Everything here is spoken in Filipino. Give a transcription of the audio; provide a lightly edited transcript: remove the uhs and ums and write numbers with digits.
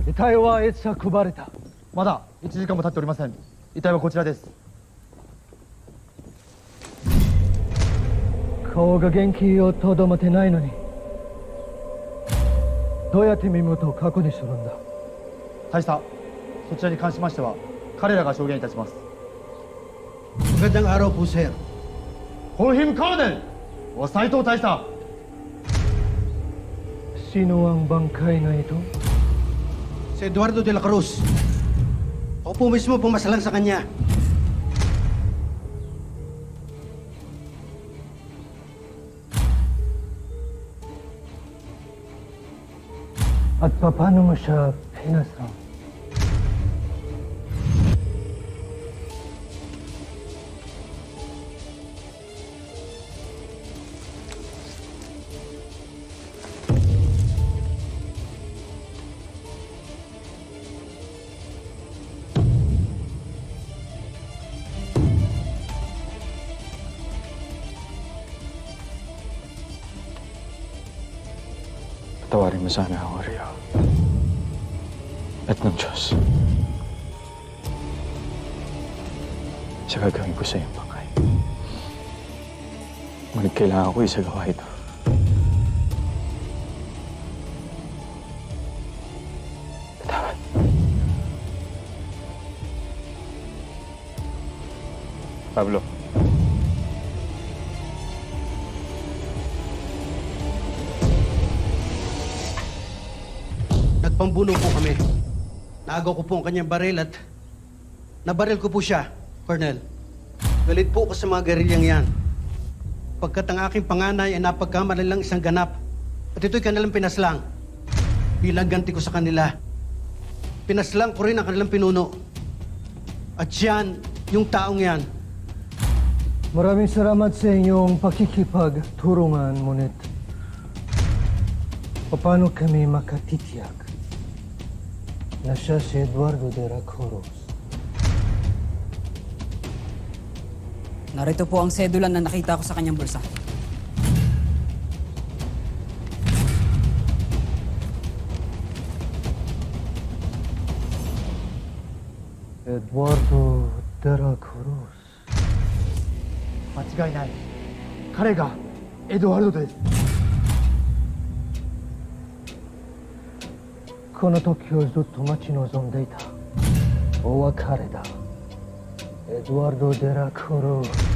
遺体はいつ運ばれた？まだ1時間も経っておりません。遺体はこちらです。顔が元気をとどめてないのに、どうやって身元を確認するんだ？大佐、そちらに関しましては彼らが証言いたします。 Magandang araw po, sir. Call him Colonel! O Saito大佐。 Sino ang bangkay na ito? Si Eduardo de la Cruz. Ako po mismo pumasalang sa kanya. At paano mo siya pinasang? Patawarin mo sana ako, Rio. At ng Diyos. Sa gagawin ko sa iyong bangkay. Ngunit kailangan ko isagawa ito. Patawad. Pablo. Nagpambuno po kami. Naagaw ko po ang kanyang baril at nabaril ko po siya, Colonel. Galit po ako sa mga gerilyang yan. Pagkat ang aking panganay ay napagkamali lang isang ganap at ito'y kanilang pinaslang. Bilang ganti ko sa kanila, pinaslang ko rin ang kanilang pinuno. At yan, yung taong yan. Maraming salamat sa inyong pakikipagtulungan, ngunit paano kami makatitiyak na siya si Eduardo de la Cruz? Narito po ang sedula na nakita ko sa kanyang bulsa. Eduardo de la Cruz. 間違いない。彼がエドワルドです。この時をずっと待ち望んでいた。お別れだ。エドワルド・デラ・クルー。